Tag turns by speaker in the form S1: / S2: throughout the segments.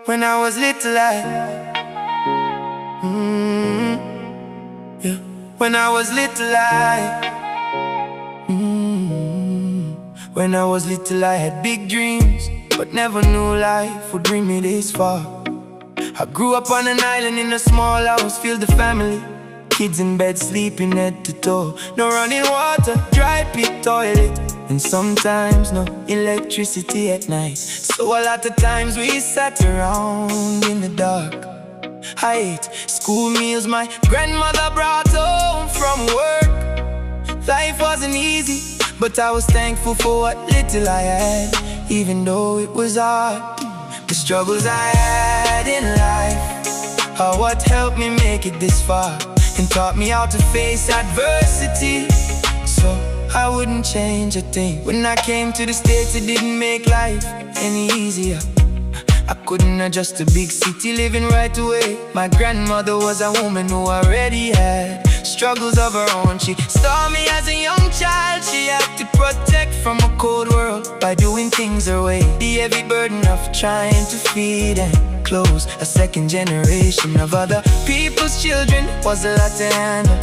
S1: when I was little, yeah. When I was little, when I was little, I had big dreams, but never knew life would bring me this far. I grew up on an island in a small house, filled the family. Kids in bed sleeping head to toe. No running water, dry pit toilet, and sometimes no electricity at night. So a lot of times we sat around in the dark. I ate school meals my grandmother brought home from work. Life wasn't easy, but I was thankful for what little I had, even though it was hard. The struggles I had in life are what helped me make it this far, and taught me how to face adversity, so I wouldn't change a thing. When I came to the States, it didn't make life any easier. I couldn't adjust to big city living right away. My grandmother was a woman who already had struggles of her own. She saw me as a young child. She had to protect from a cold world by doing things her way. The heavy burden of trying to feed and clothe a second generation of other people's children was a lot to handle,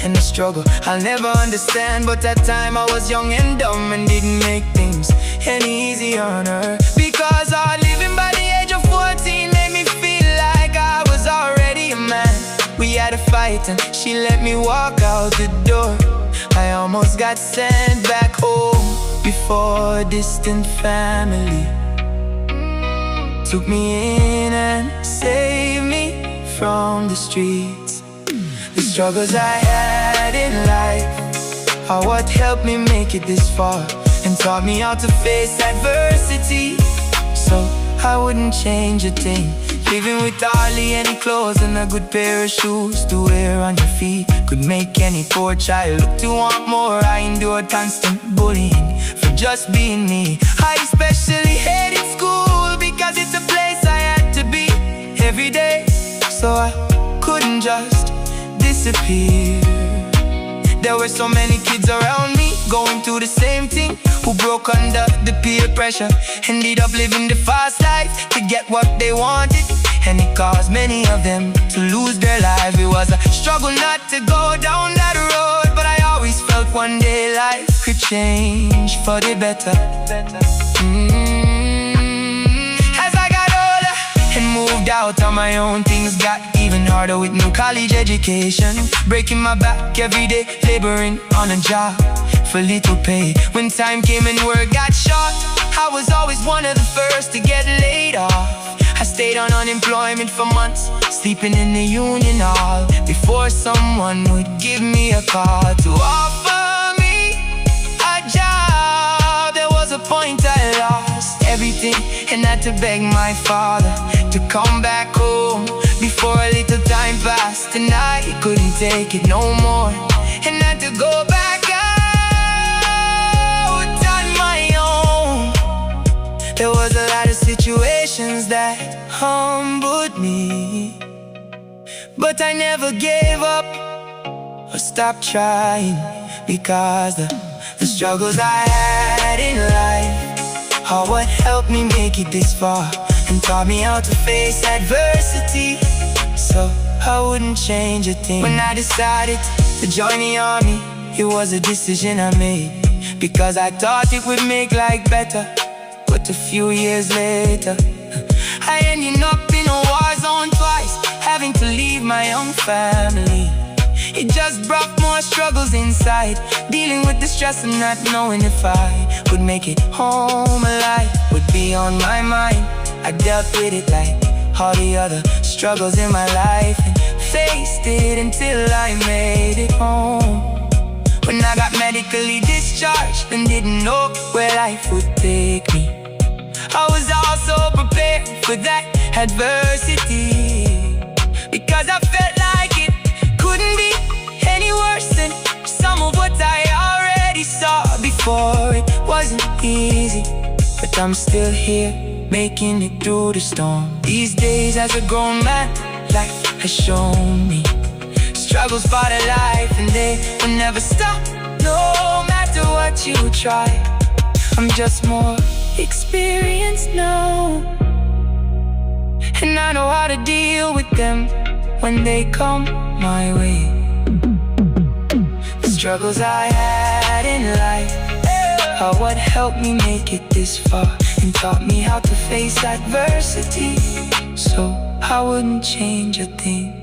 S1: and a struggle I'll never understand. But that time I was young and dumb and didn't make things any easier on her, because hard living by the age of 14 made me feel like I was already a man. We had a fight and she let me walk out the door. I almost got sent back home before a distant family took me in and saved me from the streets. The struggles I had in life are what helped me make it this far, and taught me how to face adversity, so I wouldn't change a thing. Living with hardly any clothes and a good pair of shoes to wear on your feet could make any poor child look to want more. I endured constant bullying for just being me. I especially hated school because it's a place I had to be every day, so I couldn't just disappear. There were so many kids around me going through the same thing, who broke under the peer pressure, ended up living the fast life to get what they wanted, and it caused many of them to lose their life. It was a struggle not to go down that road, but I always felt one day life could change for the better. As I got older and moved out on my own, things got even harder with no college education. Breaking my back every day, laboring on a job for little pay. When time came and work got short, I was always one of the first to get laid off. I stayed on unemployment for months, sleeping in the union hall, before someone would give me a call to offer me a job. There was a point I lost everything and had to beg my father to come back home. Before a little time passed and I couldn't take it no more, and had to go back out on my own. There was a lot of situations that humbled me, but I never gave up or stopped trying, because the struggles I had in life are what helped me make it this far, and taught me how to face adversity, so I wouldn't change a thing. When I decided to join the army, it was a decision I made, because I thought it would make life better. But a few years later, I ended up in a war zone twice, having to leave my own family. It just brought more struggles inside, dealing with the stress of not knowing if I would make it home alive would be on my mind. I dealt with it like all the other struggles in my life, and faced it until I made it home. When I got medically discharged and didn't know where life would take me, I was also prepared for that adversity, because I felt like it couldn't be any worse than some of what I already saw before. It wasn't easy, but I'm still here, making it through the storm. These days as a grown man, life has shown me struggles part of life, and they will never stop, no matter what you try. I'm just more experienced now, I know how to deal with them when they come my way. The struggles I had in life are what helped me make it this far, and taught me how to face adversity, so I wouldn't change a thing.